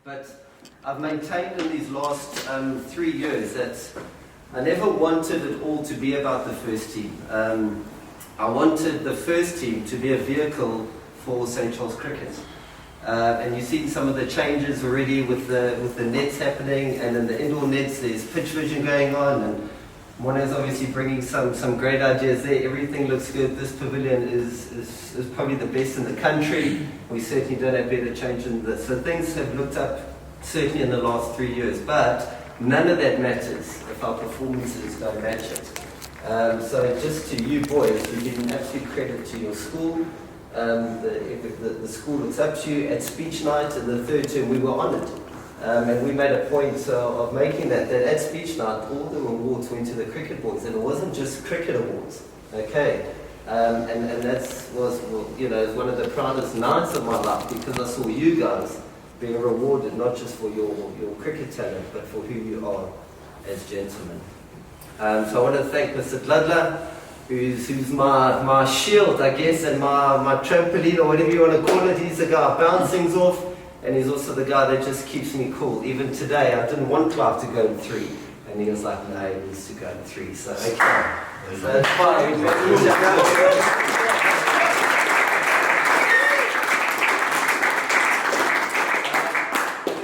But I've maintained in these last 3 years that I never wanted it all to be about the first team. I wanted the first team to be a vehicle for St. Charles cricket. And you've seen some of the changes already with the nets happening, and in the indoor nets there's pitch vision going on, and Mona's obviously bringing some great ideas there. Everything looks good. This pavilion is probably the best in the country. We certainly don't have better change than this. So things have looked up certainly in the last 3 years, but none of that matters if our performances don't match it. So just to you boys, you give an absolute credit to your school. The school looks up to you. At speech night in the third term, we were honoured. And we made a point of making that at speech night, all the awards went to the cricket boys, and it wasn't just cricket awards, okay? And that was one of the proudest nights of my life, because I saw you guys being rewarded not just for your cricket talent, but for who you are as gentlemen. So I want to thank Mr. Dladla, who's my shield, I guess, and my trampoline, or whatever you want to call it. He's the guy bouncing off. And he's also the guy that just keeps me cool. Even today, I didn't want Clive to go in 3. And he was like, no, he needs to go in 3. So, okay. So that's fine. Thank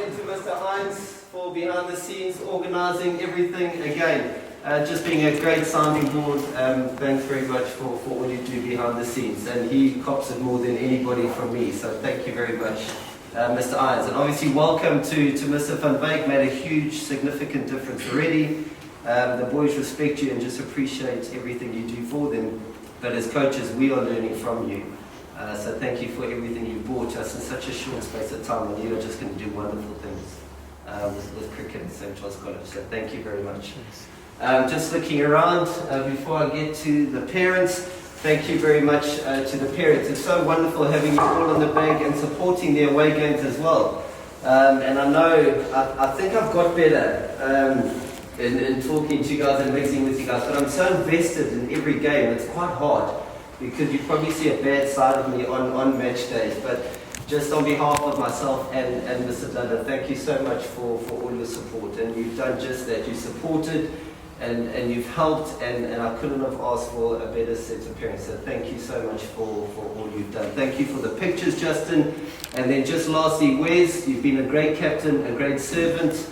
you to Mr. Hines for behind the scenes, organising everything. Again, just being a great sounding board. Thanks very much for all you do behind the scenes. And he cops it more than anybody from me. So thank you very much. Mr. Irons, and obviously welcome to Mr. Van Wyk. Made a huge, significant difference already. The boys respect you and just appreciate everything you do for them. But as coaches, we are learning from you. So thank you for everything you brought us in such a short space of time, and you are just going to do wonderful things with cricket at St. Charles College. So thank you very much. Just looking around, before I get to the parents, thank you very much to the parents. It's so wonderful having you all on the bank and supporting the away games as well. And I know, I think I've got better in talking to you guys and mixing with you guys, but I'm so invested in every game, it's quite hard, because you probably see a bad side of me on match days. But just on behalf of myself and Mr. Dladla, thank you so much for all your support. And you've done just that. You supported, and you've helped, and I couldn't have asked for a better set of parents. So thank you so much for all you've done. Thank you for the pictures, Justin. And then just lastly, Wes, you've been a great captain, a great servant.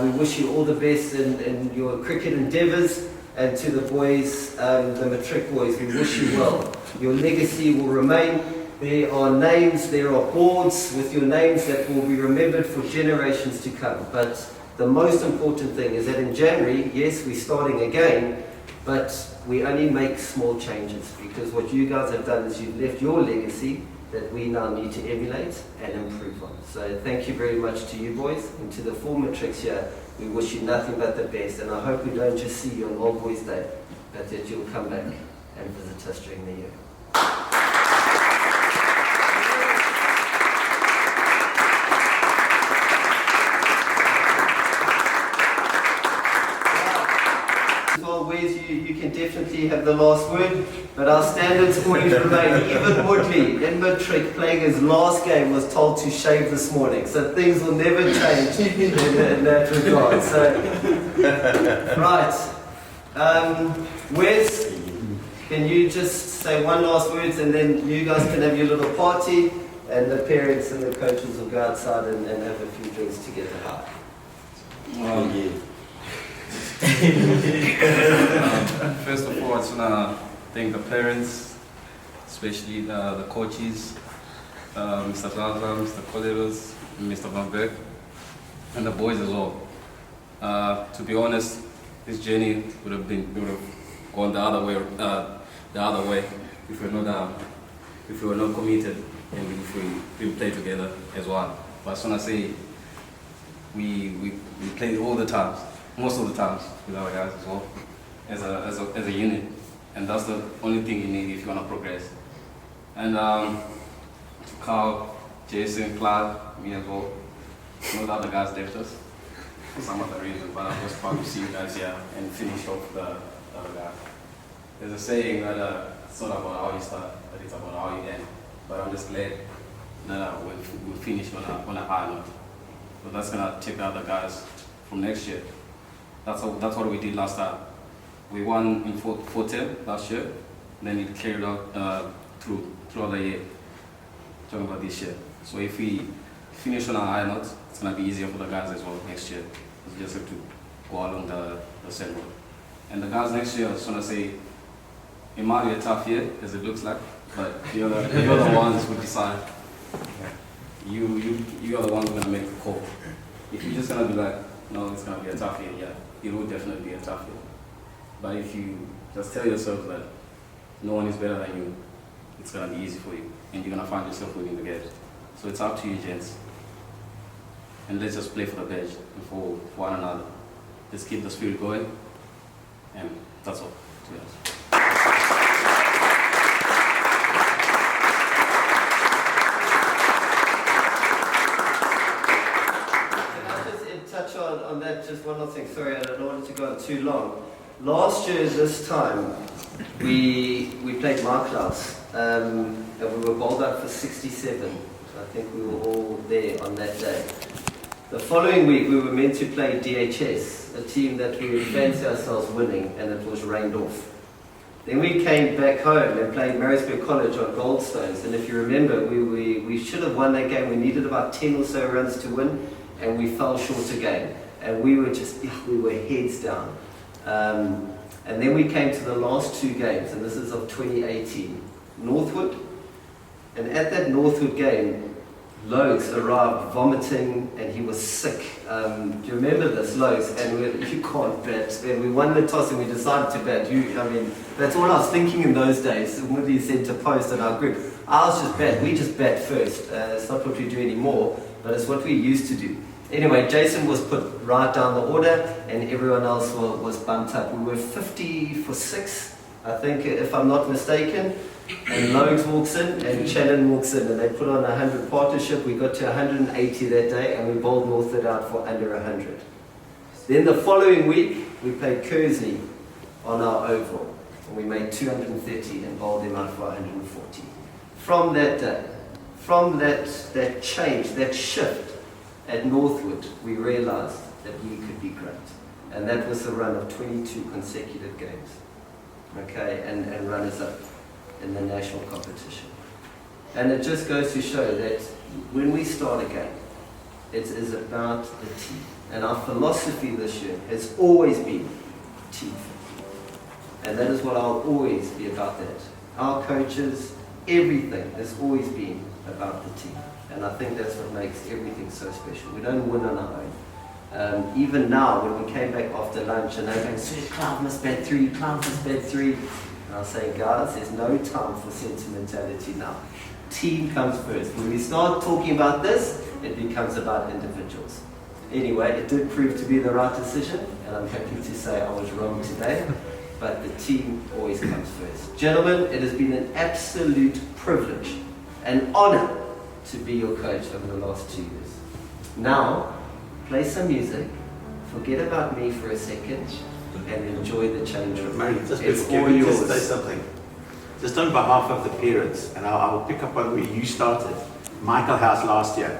We wish you all the best in your cricket endeavours. And to the boys, the matric boys, we wish you well. Your legacy will remain. There are names, there are boards with your names that will be remembered for generations to come. But the most important thing is that in January, yes, we're starting again, but we only make small changes, because what you guys have done is you've left your legacy that we now need to emulate and improve on. So thank you very much to you boys, and to the former tricks here, we wish you nothing but the best, and I hope we don't just see you on Old Boys Day, but that you'll come back and visit us during the year. You can definitely have the last word, but our standards always remain. Even Woodley in matric, playing his last game, was told to shave this morning, so things will never change in that regard. So, right, Wes, can you just say one last word, and then you guys can have your little party, and the parents and the coaches will go outside and have a few drinks together. Yeah. First of all, I just want to thank the parents, especially the coaches, Mr. Dladla, Mr. Coleros, Mr. Van Wyk, and the boys as well. To be honest, this journey would have gone the other way if we were not committed and if we didn't play together as one. But I just want to say we played all the times. Most of the times with our guys as well, as a unit, and that's the only thing you need if you want to progress. And to Carl, Jason, Clark, me as well, some of the other guys left us for some other reason, but I'm just proud to see you guys here and finish off the other guy. There's a saying that it's not about how you start, but it's about how you end. But I'm just glad that we finished on a high note. but that's gonna take the other guys from next year. That's what we did last time. We won in 4-10 last year, then it carried out throughout the year. Talking about this year. So if we finish on a high note, it's gonna be easier for the guys as well next year. We just have to go along the same road. And the guys next year, I just wanna say, it might be a tough year as it looks like, but you're the ones who decide. You are the ones who are gonna make the call. If you're just gonna be like, no, it's gonna be a tough year, yeah, it will definitely be a tough year. But if you just tell yourself that no one is better than you, it's gonna be easy for you, and you're gonna find yourself winning the game. So it's up to you, gents. And let's just play for the badge and for one another. Let's keep the spirit going, and that's all, to be honest. On that, just one other thing, sorry, I don't want it to go on too long. Last year, this time, we played my class, and we were bowled out for 67. I think we were all there on that day. The following week, we were meant to play DHS, a team that we fancy ourselves winning, and it was rained off. Then we came back home and played Marysburg College on Goldstones, and if you remember, we should have won that game. We needed about 10 or so runs to win, and we fell short again. And we were heads down. And then we came to the last two games, and this is of 2018. Northwood, and at that Northwood game, Logs arrived vomiting, and he was sick. Do you remember this, Logs? And you can't bat. And we won the toss, and we decided to bat. That's all I was thinking in those days. Somebody said to post in our group, ours just bat. We just bat first. It's not what we do anymore, but it's what we used to do. Anyway, Jason was put right down the order, and everyone else was bumped up. We were 50 for 6, I think, if I'm not mistaken. And Logs walks in, and Shannon walks in, and they put on a 100 partnership. We got to 180 that day, and we bowled Northwood out for under 100. Then the following week, we played Kersley on our oval, and we made 230 and bowled them out for 140. From that day, from that change, that shift, at Northwood, we realized that we could be great. And that was a run of 22 consecutive games, okay, and runners-up in the national competition. And it just goes to show that when we start a game, it is about the team. And our philosophy this year has always been team fit. And that is what I'll always be about that. Our coaches, everything has always been about the team. And I think that's what makes everything so special. We don't win on our own. Even now, when we came back after lunch, and they're going, "Sir, Clive must bat 3, Clive must bat 3." And I was saying, guys, there's no time for sentimentality now. Team comes first. When we start talking about this, it becomes about individuals. Anyway, it did prove to be the right decision, and I'm happy to say I was wrong today. But the team always comes first. Gentlemen, it has been an absolute privilege, an honor, to be your coach over the last 2 years. Now, play some music, forget about me for a second, and enjoy the change room. It's all yours. Just say something. Just on behalf of the parents, and I'll pick up on where you started, Michael House last year.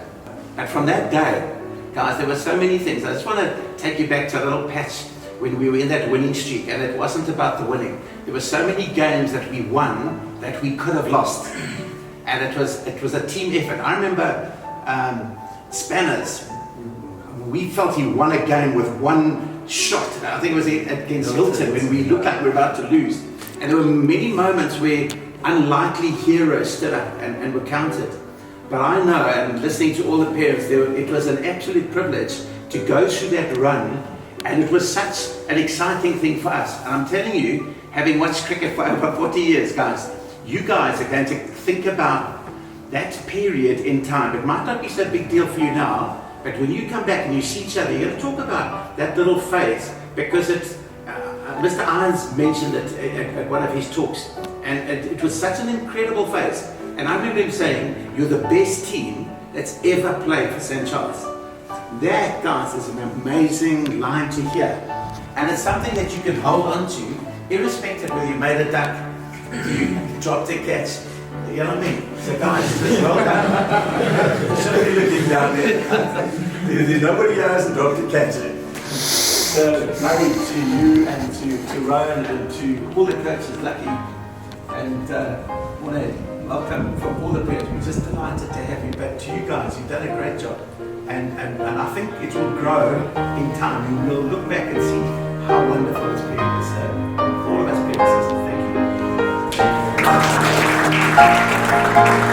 And from that day, guys, there were so many things. I just want to take you back to a little patch when we were in that winning streak, and it wasn't about the winning. There were so many games that we won that we could have lost. And it was a team effort. I remember Spanners. We felt he won a game with one shot. I think it was against Hilton when we looked like we were about to lose. And there were many moments where unlikely heroes stood up and were counted. But I know, and listening to all the parents, it was an absolute privilege to go through that run. And it was such an exciting thing for us. And I'm telling you, having watched cricket for over 40 years, guys, you guys are going to think about that period in time. It might not be so big deal for you now, but when you come back and you see each other, you're going to talk about that little phase, because it's, Mr. Irons mentioned it at one of his talks, and it was such an incredible phase. And I remember him saying, you're the best team that's ever played for St. Charles. That, guys, is an amazing line to hear. And it's something that you can hold on to, irrespective whether you made a duck, you dropped a catch. You know what I mean? So guys, well done. Somebody looking down there. There's nobody who hasn't dropped a cat in. So, money to you and to Ryan and to all the coaches, Lucky, and want to welcome from all the parents. We're just delighted to have you, but to you guys, you've done a great job. And I think it will grow in time. And we'll look back and see how wonderful this period is. So, for all of us parents, thank you.